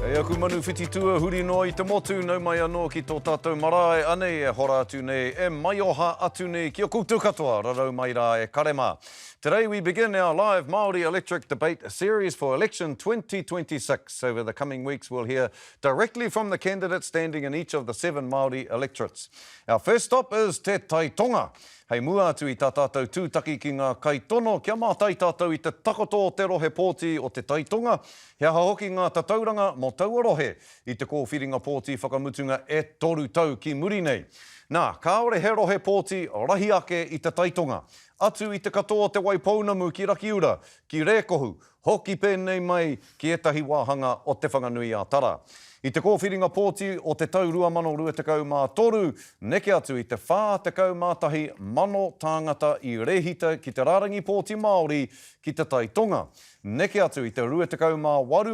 E aku manu whititua huri no I te motu, nau mai anō ki tō tātou marae anei e hora atu nei, e mai oha atu nei ki o koutou katoa, rarau mai rā e karema. Today we begin our live Māori Electorate debate series for election 2026. Over the coming weeks we'll hear directly from the candidates standing in each of the 7 Māori electorates. Our first stop is Te Tai Tonga. Hei mua atu I tā tātou tūtaki ki ngā kaitono, kia mātai tātou I te takoto o te rohe pōti o Te Tai Tonga, hea hoki ngā tatauranga mo taua rohe I te kōwhiringa pōti whakamutunga e toru tau ki muri nei. Nā, kāore he rohe pōti rahi ake I Te Tai Tonga. Atu I te katoa te Waipounamu ki Rakiura, ki Rēkohu, hoki pēnei mai ki etahi wāhanga o te whanganui a Tara. I te kōwhiringa pōti o te tau 2023, neke atu I te whā te kaumātahi mano tāngata I rehita ki te rarangi pōti Māori ki Te Tai Tonga. Neke atu I te 28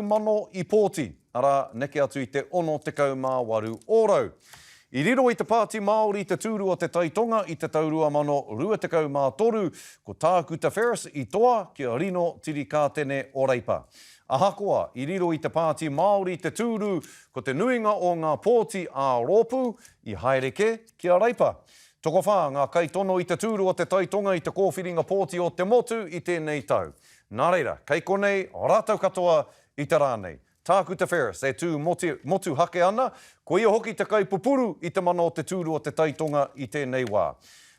mano I pōti, ara neke atu I te 68 ōrau. I riro I te pāti Māori te tūru o Te Tai Tonga I te tau 2023, ko Tākuta Ferris I toa ki a rino tiri kātene o Reipa. Ahakoa, I riro I te pāti Māori te tūru, ko te nuinga o ngā pōti a Rōpū, I haereke ki a Reipa. Toko whā, ngā kaitono I te tūru o Te Tai Tonga I te kōwhiringa pōti o te motu I tēnei tau. Nā reira, kei konei, o rātau katoa I te rānei. Tākuta Ferris, e tū motu hake ana, ko ia hoki te kaipupuru I te mana o te tūru o Te Tai Tonga I tēnei wā.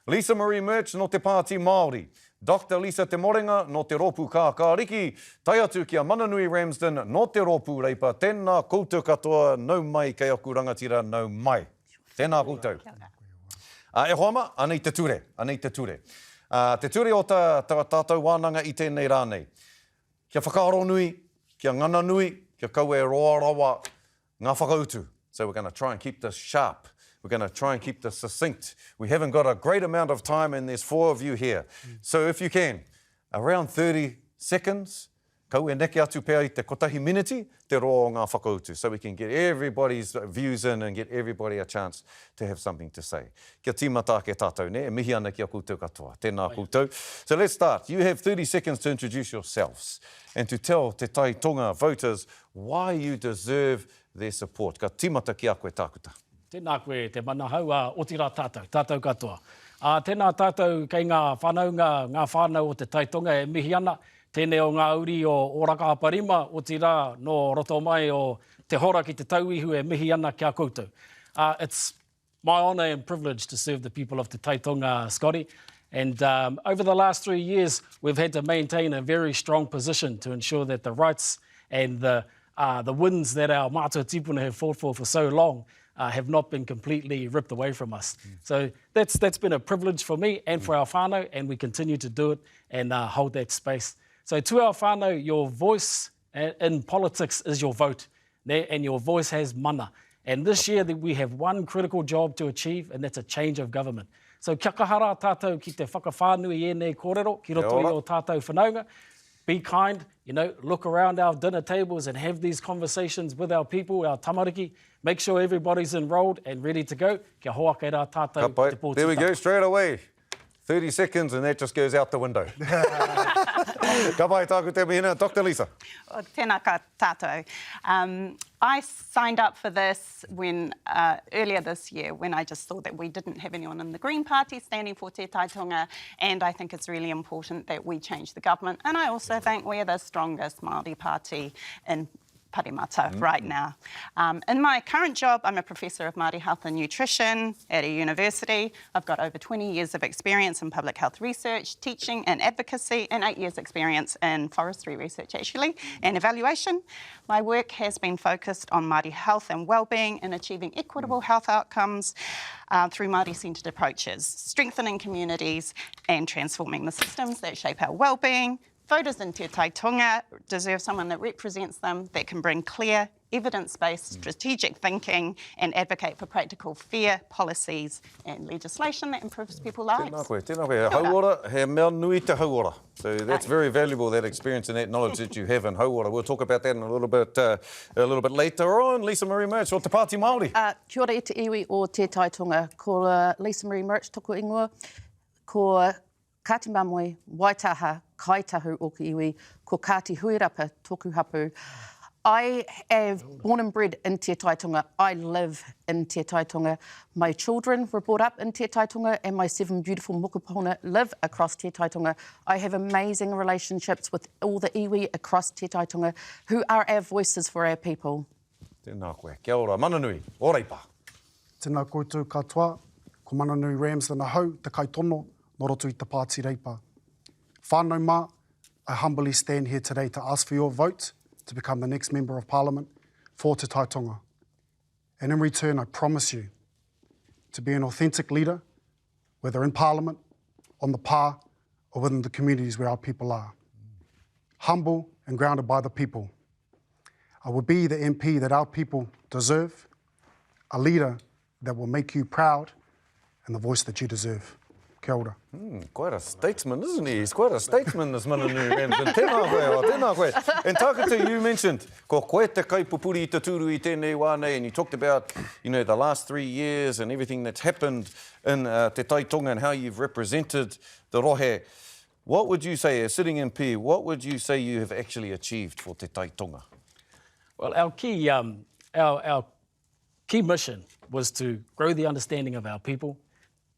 Lisa Marie Merch no te pāti Māori. Dr. Lisa Te Morenga no te Rōpū Kākāriki, tai atu ki a Mananui Ramsden no te Rōpū Reipa, tēnā koutou katoa, nau mai kei aku rangatira, nau mai. Tēnā koutou. E hoama, anei te ture, anei te ture. Te ture o tātou wānanga I tēnei rānei. Kia whakaaro nui, kia ngana nui, kia kau e roa rawa ngā whakautu. So we're going to try and keep this sharp. We're going to try and keep this succinct. We haven't got a great amount of time and there's 4 of you here. So if you can, around 30 seconds, kau e neke atu pēr I te kotahi miniti, te roa o ngā whakautu, so we can get everybody's views in and get everybody a chance to have something to say. Kia tīmata ke tātou ne, e mihi ana ki a koutou katoa. Tēnā koutou. So let's start. You have 30 seconds to introduce yourselves and to tell Te Tai Tonga voters why you deserve their support. Ka tīmata ki a koe tākuta. Tēnā koe te mana hau o tira tātou katoa. Tēnā tātou kei ngā whanaunga, ngā whānau o Te Tai Tonga e mihi ana, tēnei o ngā uri o Rakahaparima, o tira no roto mai o te hora ki te tauihu e mihi ana kia koutou. It's my honour and privilege to serve the people of Te Tai Tonga, Scotty. And over the last 3 years, we've had to maintain a very strong position to ensure that the rights and the wins that our mātua tipuna have fought for so long have not been completely ripped away from us. So that's been a privilege for me and for our whānau, and we continue to do it and hold that space. So to our whānau, your voice in politics is your vote, and your voice has mana. And this year we have one critical job to achieve, and that's a change of government. So kia kahara tātou ki te whakawhānui e nei kōrero, ki roto I o tātou whanaunga. Be kind, look around our dinner tables and have these conversations with our people, our tamariki. Make sure everybody's enrolled and ready to go. Kia hoa kei rā tātou te pōtita. There we go, straight away. 30 seconds and that just goes out the window. Ka pai tāku te mihina. Dr. Lisa. Tēnā ka tātou. I signed up for this earlier this year when I just thought that we didn't have anyone in the Green Party standing for Te Tai Tonga, and I think it's really important that we change the government. And I also think we're the strongest Māori party in Parimata right now. In my current job, I'm a professor of Māori health and nutrition at a university. I've got over 20 years of experience in public health research, teaching and advocacy, and 8 years experience in forestry research actually, and evaluation. My work has been focused on Māori health and wellbeing and achieving equitable health outcomes through Māori-centred approaches, strengthening communities and transforming the systems that shape our wellbeing. Voters in Te Tai Tonga deserve someone that represents them, that can bring clear, evidence-based strategic thinking and advocate for practical, fair policies and legislation that improves people's lives. Tēnā koe, tēnā koe. Hauora, he mea nui te hauora. So that's very valuable, that experience and that knowledge that you have in hauora. We'll talk about that in a little bit later on. Lisa Marie Merch, o te Pāti Māori. Kia ora e te iwi o Te Tai Tonga. Ko Lisa Marie Merch toko ingoa. Ko Kāti Mamoi, Waitaha, Kaitahu o ki iwi, ko Kāti Huirapa, toku hapu. I am born and bred in Te Tai Tonga. I live in Te Tai Tonga. My children were brought up in Te Tai Tonga and my 7 beautiful mokopuna live across Te Tai Tonga. I have amazing relationships with all the iwi across Te Tai Tonga who are our voices for our people. Tēnā koe. Kia ora, Mananui, oraipa. Tēnā koutou katoa, ko Mananui Rams tēnā hau, te kaitono, no roto I te Pāti Reipa. Whānau mā, I humbly stand here today to ask for your vote to become the next Member of Parliament for Te Tai Tonga. And in return, I promise you to be an authentic leader, whether in Parliament, on the pā, or within the communities where our people are. Humble and grounded by the people. I will be the MP that our people deserve, a leader that will make you proud, and the voice that you deserve. Kia ora. Quite a statesman, isn't he? He's quite a statesman, this Mananui Rams. Tēnā koe, tēnā koe. And tākata, you mentioned, ko koe te kaipupuri I te tūru I tēnei wānei, and you talked about, you know, the last 3 years and everything that's happened in Te Tai Tonga and how you've represented the rohe. What would you say, as sitting MP, what would you say you have actually achieved for Te Tai Tonga? Well, our key mission was to grow the understanding of our people,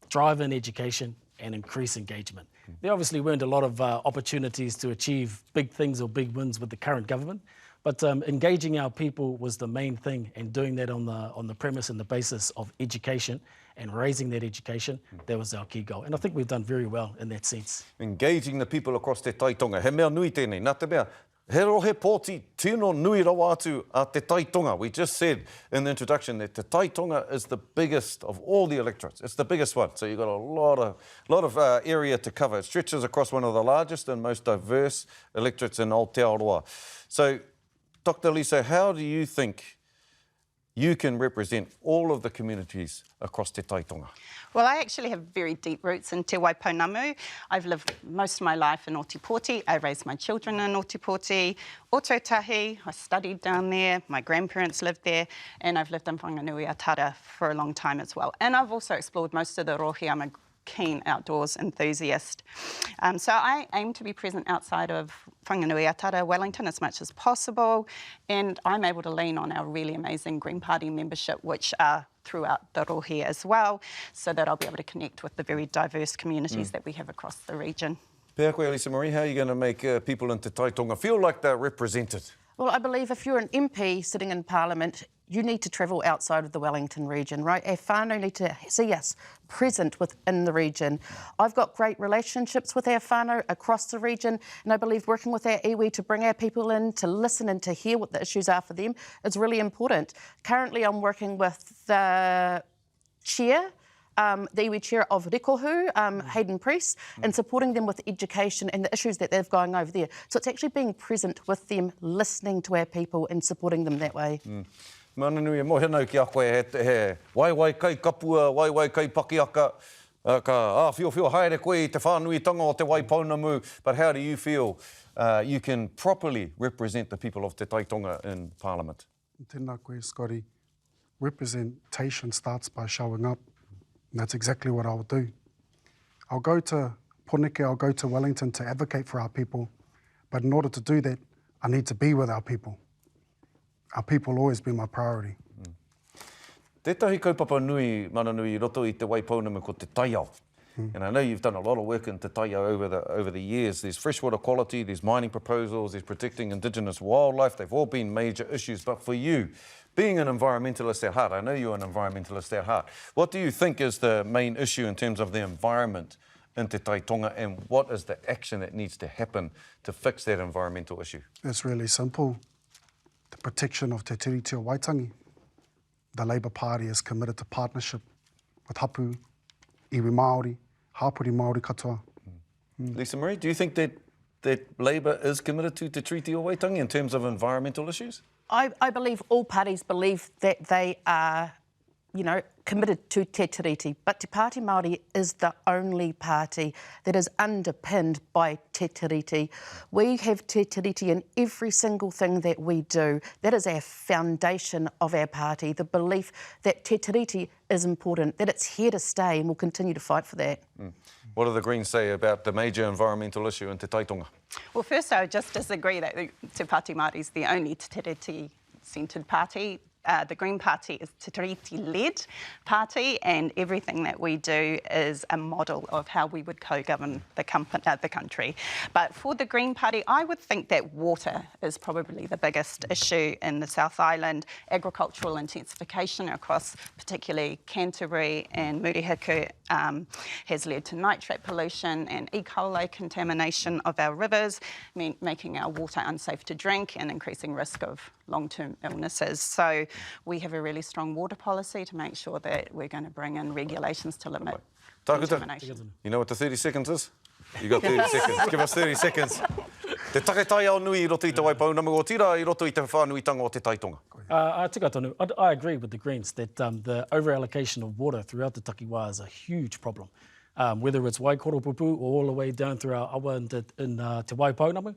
drive in education and increase engagement. There obviously weren't a lot of opportunities to achieve big things or big wins with the current government, but engaging our people was the main thing, and doing that on the premise and the basis of education and raising that education, that was our key goal. And I think we've done very well in that sense. Engaging the people across Te Tai Tonga. He mea nui tēnei, nā te mea. He rohe pōti tino nui rawa atu a Te Tai Tonga. We just said in the introduction that Te Tai Tonga is the biggest of all the electorates. It's the biggest one. So you've got a lot of area to cover. It stretches across one of the largest and most diverse electorates in Aotearoa. So, Dr. Lisa, how do you think you can represent all of the communities across Te Tai Tonga? Well, I actually have very deep roots in Te Waipounamu. I've lived most of my life in Ōtepoti. I raised my children in Ōtepoti. Ototahi, I studied down there. My grandparents lived there. And I've lived in Whanganui-a-Tara for a long time as well. And I've also explored most of the rohe. I'm a keen outdoors enthusiast. So I aim to be present outside of Whanganui-a-Tara, Wellington, as much as possible. And I'm able to lean on our really amazing Green Party membership, which are throughout the rohe as well, so that I'll be able to connect with the very diverse communities that we have across the region. Pea koe, Lisa Marie, how are you going to make people in Te Tai Tonga feel like they're represented? Well, I believe if you're an MP sitting in Parliament, you need to travel outside of the Wellington region, right? Our whānau need to see us present within the region. I've got great relationships with our whānau across the region, and I believe working with our iwi to bring our people in, to listen and to hear what the issues are for them is really important. Currently, I'm working with the chair, the iwi chair of Rikohu, Hayden Priest, and supporting them with education and the issues that they've going over there. So it's actually being present with them, listening to our people and supporting them that way. Mananui, e mohenau ki a koe he waiwai kai kapua, waiwai kai pakiaka, ka whio haere koe I te whānuitanga o te Waipounamu, but how do you feel you can properly represent the people of Te Tai Tonga in Parliament? Tēnā koe, Scotty. Representation starts by showing up. And that's exactly what I'll do. I'll go to Poneke, I'll go to Wellington to advocate for our people. But in order to do that, I need to be with our people. Our people will always be my priority. Tētahi kaupapa nui, Mananui, roto I te Waipounamu ko te taiao. And I know you've done a lot of work in Te Taiao over the years. There's freshwater quality, there's mining proposals, there's protecting Indigenous wildlife. They've all been major issues. But for you, being an environmentalist at heart, I know you're an environmentalist at heart, what do you think is the main issue in terms of the environment in Te Tai Tonga, and what is the action that needs to happen to fix that environmental issue? It's really simple. The protection of Te Tiriti o Waitangi. The Labour Party is committed to partnership with hapu, iwi Māori, hapuri Māori katoa. Lisa Marie, do you think that Labour is committed to Te Tiriti o Waitangi in terms of environmental issues? I believe all parties believe that they are, committed to Te Tiriti, but Te Pāti Māori is the only party that is underpinned by Te Tiriti. We have Te Tiriti in every single thing that we do. That is our foundation of our party, the belief that Te Tiriti is important, that it's here to stay, and we'll continue to fight for that. What do the Greens say about the major environmental issue in Te Tai Tonga? Well, first, I would just disagree that Te Pāti Māori is the only Te Tiriti-centred party. The Green Party is Te Tiriti-led party, and everything that we do is a model of how we would co-govern the country. But for the Green Party, I would think that water is probably the biggest issue in the South Island. Agricultural intensification across particularly Canterbury and Murihiku has led to nitrate pollution and E. coli contamination of our rivers, making our water unsafe to drink and increasing risk of long-term illnesses. So we have a really strong water policy to make sure that we're going to bring in regulations to limit contamination. You know what the 30 seconds is? You got 30 seconds. Give us 30 seconds. Te taketai au nui I roto I te waipaunamu o tira I roto I te whānuitanga o Te Tai Tonga. Tika tonu. I agree with the Greens that the over-allocation of water throughout the takiwā is a huge problem. Whether it's Waikoropupu or all the way down through our awa in Te Waipaunamu.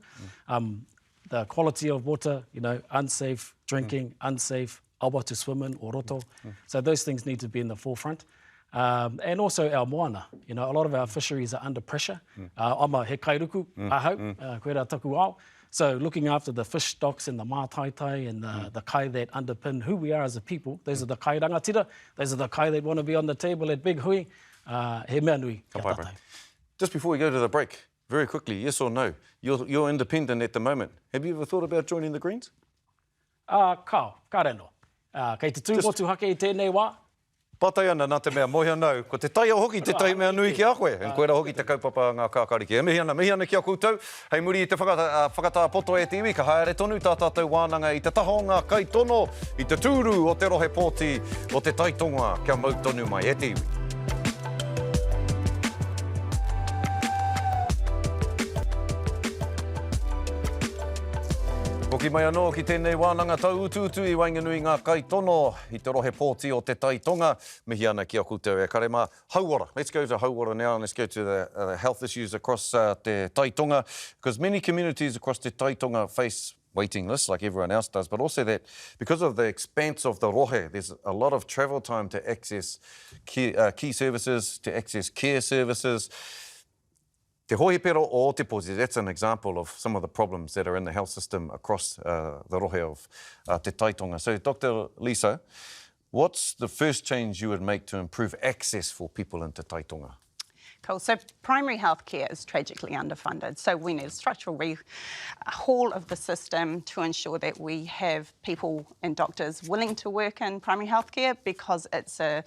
The quality of water, you know, unsafe drinking, unsafe awa to swim in or roto. So those things need to be in the forefront. And also our moana. You know, a lot of our fisheries are under pressure. Ama he kairuku, ahau, koe rā taku ao. So looking after the fish stocks and the mātaitai and the kai that underpin who we are as a people, those are the kai rangatira, those are the kai that want to be on the table at Big Hui. He mea nui kia tātai. Just before we go to the break, very quickly, yes or no, you're independent at the moment. Have you ever thought about joining the Greens? Ka reno. Kei te tūmotu hake I tēnei wā. Patai ana nā te mea mohi anau. Ko te tai au hoki, te tai mea nui ki a koe. En koe rā hoki te kaupapa ngā kākariki. E mihi ana ki a koutou. Hei muri I te whakatā poto e te iwi, ka haere tonu tā tātou wānanga I te taho o ngā kai tono, I te tūru o te rohe pōti o Te Tai Tonga, kia mau tonu mai e te iwi. Hoki mai anō ki tēnei wānanga tau utuutu I wainganui ngā kai tono I te rohe pōti o Te Tai Tonga. Mihi ana ki a koutou e karema. Hauora. Let's go to Hauora now and let's go to the health issues across Te Tai Tonga, because many communities across Te Tai Tonga face waiting lists like everyone else does, but also that because of the expanse of the rohe, there's a lot of travel time to access key services, to access care services. Te hohipero o te pozi, that's an example of some of the problems that are in the health system across the rohe of Te Tai Tonga. So, Dr. Lisa, what's the first change you would make to improve access for people in Te Tai Tonga? Cool. So primary health care is tragically underfunded. So we need a structural overhaul of the system to ensure that we have people and doctors willing to work in primary health care, because it's a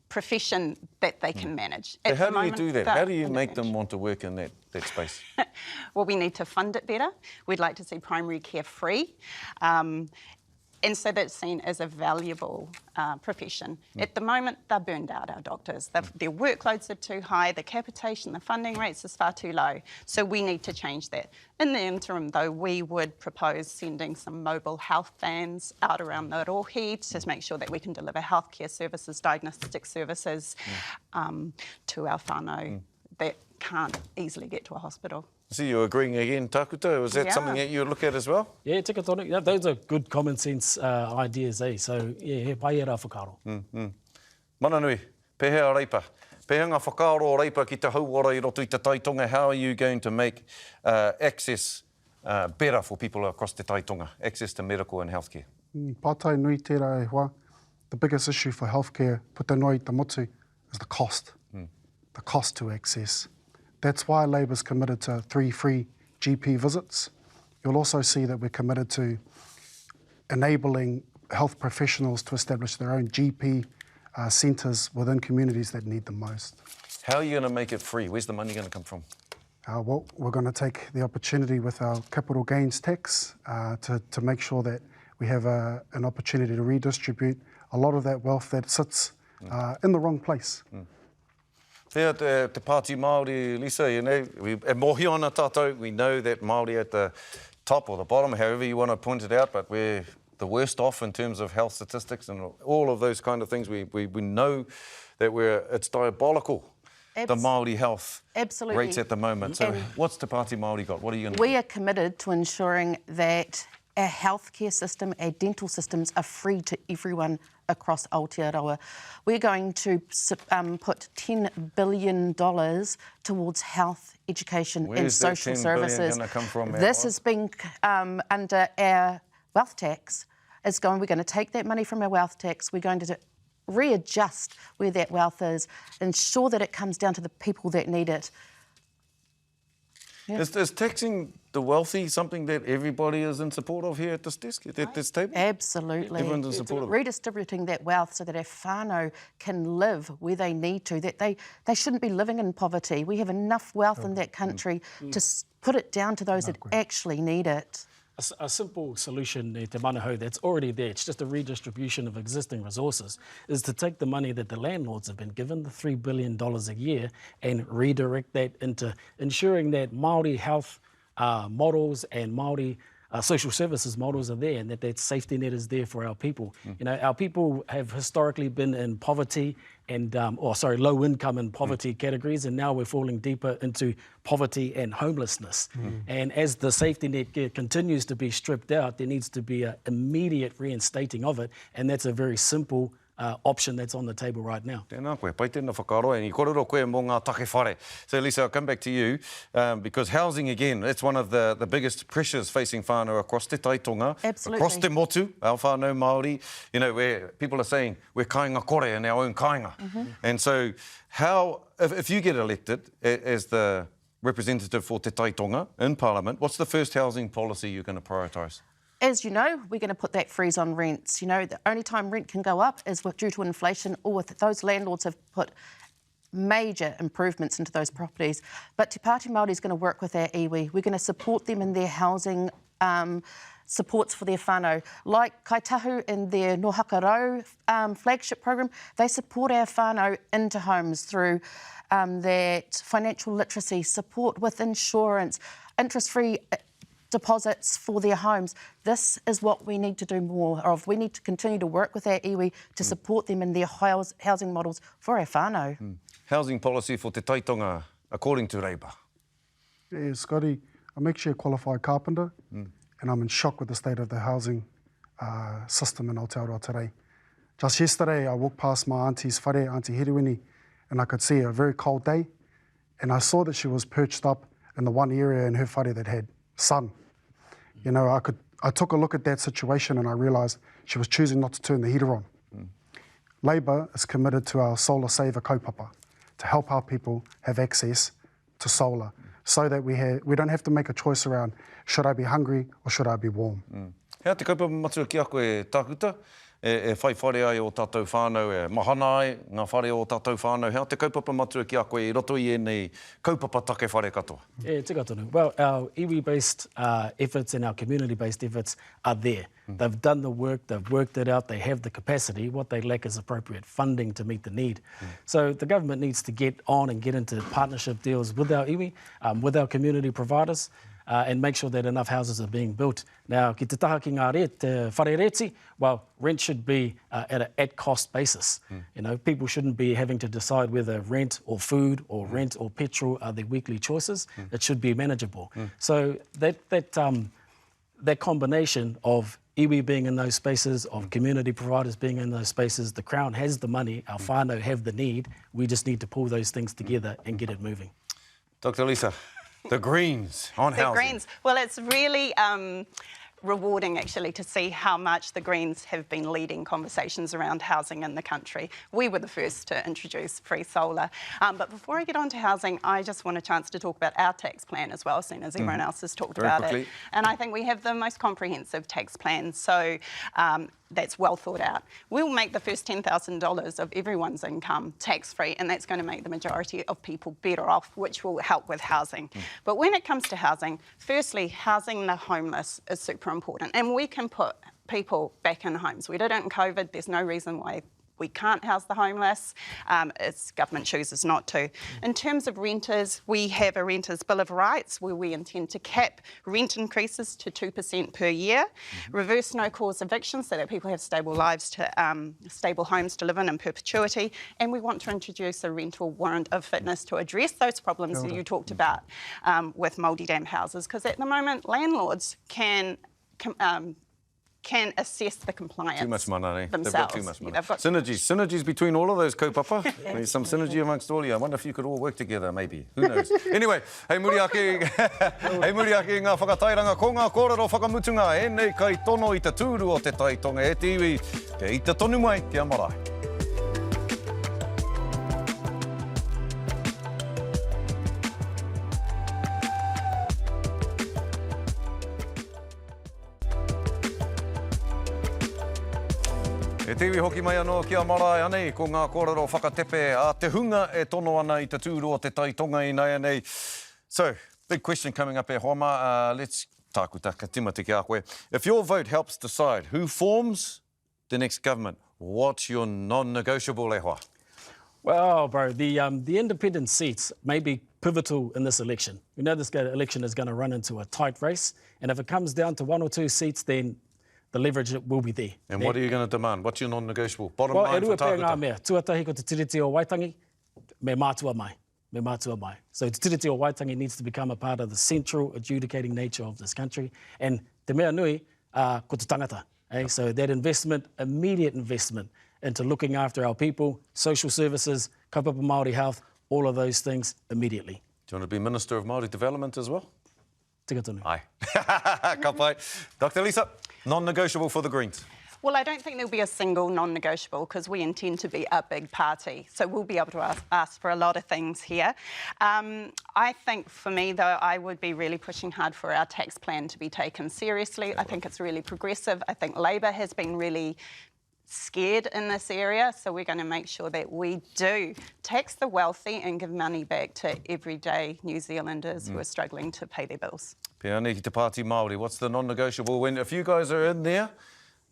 profession that they can manage. So how do you do that? How do you make them want to work in that space? Well, we need to fund it better. We'd like to see primary care free. And so that's seen as a valuable profession. At the moment, they're burned out, our doctors. Their workloads are too high, the capitation, the funding rates is far too low. So we need to change that. In the interim, though, we would propose sending some mobile health vans out around the rohi to make sure that we can deliver healthcare services, diagnostic services to our whānau that can't easily get to a hospital. So you're agreeing again, Takuta. Was that something that you would look at as well? Yeah, tika tonu. Yeah, those are good common sense ideas, eh? So, yeah, he pai e rā whakaro. Mana nui, pehea reipa. Pehea ngā whakaro o reipa ki te hauora I roto I Te Tai Tonga. How are you going to make access better for people across Te Tai Tonga? Access to medical and healthcare. Pātai nui tērā e hoa. The biggest issue for healthcare, puta noa I te motu, is the cost. The cost to access. That's why Labour's committed to 3 free GP visits. You'll also see that we're committed to enabling health professionals to establish their own GP centres within communities that need them most. How are you going to make it free? Where's the money going to come from? Well, we're going to take the opportunity with our capital gains tax to make sure that we have an opportunity to redistribute a lot of that wealth that sits in the wrong place. Te Pāti Māori, Lisa, you know, e mohi ona tātou, we know that Māori at the top or the bottom, however you want to point it out, but we're the worst off in terms of health statistics and all of those kind of things. We know that it's diabolical, the Māori health rates at the moment. So what's Te Pāti Māori got? What are you going to do? We are committed to ensuring that Our healthcare system, our dental systems are free to everyone across Aotearoa. We're going to put $10 billion towards health, education and social services. Where's that $10 billion going to come from? This has been under our wealth tax. We're going to take that money from our wealth tax. We're going to readjust where that wealth is, ensure that it comes down to the people that need it. Yeah. Is taxing the wealthy something that everybody is in support of here at this desk, at this table? Absolutely. Everyone's in support of it. Redistributing that wealth so that our whānau can live where they need to, that they shouldn't be living in poverty. We have enough wealth in that country to put it down to those that actually need it. A simple solution, Te Manahau, that's already there, it's just a redistribution of existing resources, is to take the money that the landlords have been given, the $3 billion a year, and redirect that into ensuring that Māori health models and Māori social services models are there, and that safety net is there for our people. You know, our people have historically been in poverty and, low income and poverty categories, and now we're falling deeper into poverty and homelessness. And as the safety net continues to be stripped out, there needs to be an immediate reinstating of it, and that's a very simple option that's on the table right now. Tēnā koe, pai tēnā whakaroa, i korero koe mō ngā take whare. So Lisa, I'll come back to you, because housing, again, it's one of the biggest pressures facing whānau across Te Tai Tonga, Absolutely. across Te Motu, our whānau Māori, you know, where people are saying we're kāinga kore in our own kāinga. And so how, if you get elected as the representative for Te Tai Tonga in Parliament, what's the first housing policy you're going to prioritise? As you know, we're going to put that freeze on rents. You know, the only time rent can go up is due to inflation, or if those landlords have put major improvements into those properties. But Te Pāti Māori is going to work with our iwi. We're going to support them in their housing supports for their whānau. Like Kaitahu in their No Hakarau flagship program, they support our whānau into homes through that financial literacy, support with insurance, interest-free deposits for their homes. This is what we need to do more of. We need to continue to work with our iwi to support them in their housing models for our whānau. Housing policy for Te Tai Tonga, according to Labour. Yeah, Scotty, I'm actually a qualified carpenter, and I'm in shock with the state of the housing system in Aotearoa today. Just yesterday, I walked past my auntie's whare, Auntie Hiriwini, and I could see a very cold day, and I saw that she was perched up in the one area in her whare that had sun. You know, I took a look at that situation and I realised she was choosing not to turn the heater on. Labour is committed to our solar saver kaupapa to help our people have access to solar so that we don't have to make a choice around should I be hungry or should I be warm. Hea te kaupapa matua ki a koe tākuta, e whai whare ai o tātou whānau, e mahana ai ngā whare o tātou whānau. Hea te kaupapa matua ki a koe i roto i nei kaupapa take whare katoa. Yeah, tika tonu. Well, our iwi-based efforts and our community-based efforts are there. They've done the work, they've worked it out, they have the capacity. What they lack is appropriate funding to meet the need. So the government needs to get on and get into partnership deals with our iwi, with our community providers, and make sure that enough houses are being built. Now, ki te taha ki ngā whare reti, well, rent should be at an at-cost basis. You know, people shouldn't be having to decide whether rent or food or rent or petrol are their weekly choices. It should be manageable. So that combination of iwi being in those spaces, of community providers being in those spaces, the Crown has the money, our whānau have the need, we just need to pull those things together and get it moving. Dr. Lisa. The Greens on housing. The Greens. Well, it's really rewarding actually to see how much the Greens have been leading conversations around housing in the country. We were the first to introduce free solar. But before I get on to housing, I just want a chance to talk about our tax plan as well, seeing as everyone else has talked about it. And I think we have the most comprehensive tax plan. So that's well thought out. We'll make the first $10,000 of everyone's income tax-free, and that's going to make the majority of people better off, which will help with housing. But when it comes to housing, firstly, housing the homeless is super important, and we can put people back in homes. We did it in COVID. There's no reason why we can't house the homeless. It's government chooses not to. In terms of renters, we have a Renters' Bill of Rights where we intend to cap rent increases to 2% per year, reverse no-cause evictions so that people have stable lives, stable homes to live in perpetuity, and we want to introduce a rental warrant of fitness to address those problems that you talked about with multi-dam houses, because at the moment landlords can can assess the compliance Too much mana, eh? themselves. They've got too much mana. They've got Synergies between all of those kaupapa. There's some synergy amongst all of you. I wonder if you could all work together, maybe. Who knows? Anyway, hei muriaki, ngā whakatairanga ko ngā kōrero whakamutunga. E nei kai tono i te tūru o Te Tai Tonga. E te iwi, ke ita tonu mai ki a Marae. E te iwi hoki mai anō ki a Marae anei, ko ngā kōrero whakatepe a te hunga e tono ana i te tūru o Te Tai Tonga i nei anei. So, big question coming up here, Hoama. Let's tākutaka timati ki a koe. If your vote helps decide who forms the next government, what's your non-negotiable, e hoa? Well, bro, the independent seats may be pivotal in this election. We know this election is going to run into a tight race, and if it comes down to 1 or 2 seats, then the leverage will be there. And what are you going to demand? What's your non-negotiable? Bottom line for e rua pēr ngā tākuta. mea, tuatahi ko te tiriti o Waitangi, me mātua mai. So te tiriti o Waitangi needs to become a part of the central adjudicating nature of this country. And te mea nui, ko te tangata. So that investment, immediate investment into looking after our people, social services, kaupapa Māori health, all of those things immediately. Do you want to be Minister of Māori Development as well? Tika tonu. Aye. Ka pai. Dr. Lisa, non-negotiable for the Greens. Well, I don't think there'll be a single non-negotiable because we intend to be a big party. So we'll be able to ask for a lot of things here. I think for me, though, I would be really pushing hard for our tax plan to be taken seriously. I think it's really progressive. I think Labor has been really scared in this area, so we're going to make sure that we do tax the wealthy and give money back to everyday New Zealanders who are struggling to pay their bills. Pea nei ki te Pāti Māori, what's the non-negotiable? If you guys are in there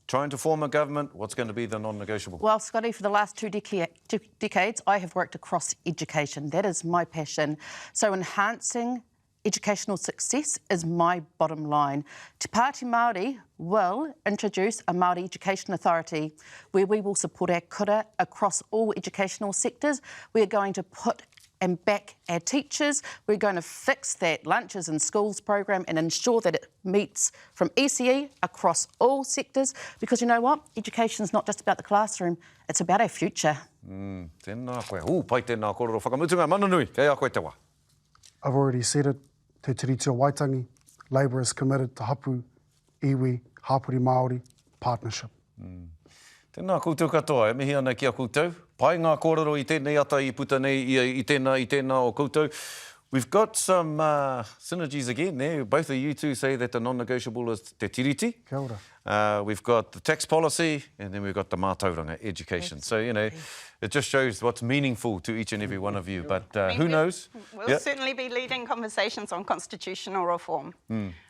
trying to form a government, what's going to be the non-negotiable? Well, Scotty, for the last two decades, I have worked across education. That is my passion. So enhancing educational success is my bottom line. Te Pāti Māori will introduce a Māori Education Authority where we will support our kura across all educational sectors. We're going to put and back our teachers. We're going to fix that lunches and schools program and ensure that it meets from ECE across all sectors, because you know what? Education is not just about the classroom, it's about our future. Tēnā koe. Pai tēnā kōrero whakamutunga. Mana nui, kei a koe te wā. I've already said it, te tiriti o Waitangi, Labor is committed to hapu, iwi, hapuri Māori, partnership. Tēnā koutou katoa, e mihi ana ki a koutou. Pai ngā kōrero i tēnei ata i puta nei i tēnā o koutou. We've got some synergies again there. Both of you two say that the non-negotiable is te tiriti. Kia ora. We've got the tax policy, and then we've got the mātauranga, education. So, you know, it just shows what's meaningful to each and every one of you. But who knows? We'll certainly be leading conversations on constitutional reform.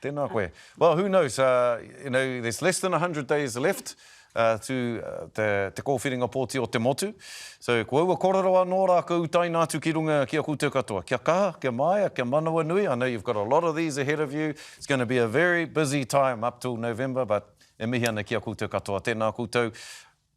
Tēnā koe. Well, who knows? You know, there's less than 100 days left to te kōwhiringa pōti o te motu. So, ko ua korero anō rākou tainātu ki runga ki a koutou katoa. Kia kaha, kia maia, kia manawa nui. I know you've got a lot of these ahead of you. It's going to be a very busy time up till November, but e mihi ana ki a koutou katoa. Tēnā koutou.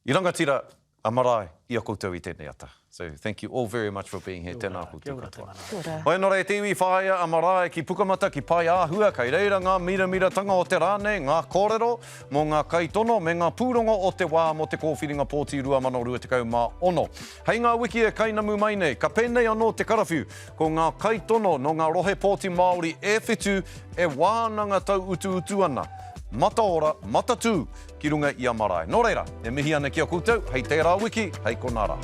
I rangatira a marae i a koutou i tēnei ata. So, thank you all very much for being here. Tēnā koutou katoa. Hoi nō rei te iwi whāia a marae ki pukamata ki pai āhua, kai reira ngā mira-miratanga o te rānei, ngā kōrero, mō ngā kaitono, me ngā pūrongo o te wā mo te kōwhiringa pōti 2025. Hei ngā wiki e kainamu mai nei, ka pēnei anō te karawhiu, ko ngā kaitono no ngā rohe pōti Māori e whitu e wānanga tau utu ana. Mata ora, mata tū, ki runga i a marae. Nō reira, e mihi ana ki a koutou, hei tērā wiki, hei konara.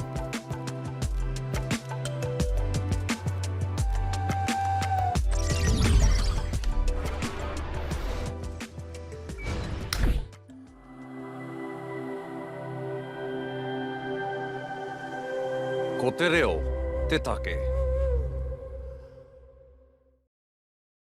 Ko te reo, te take.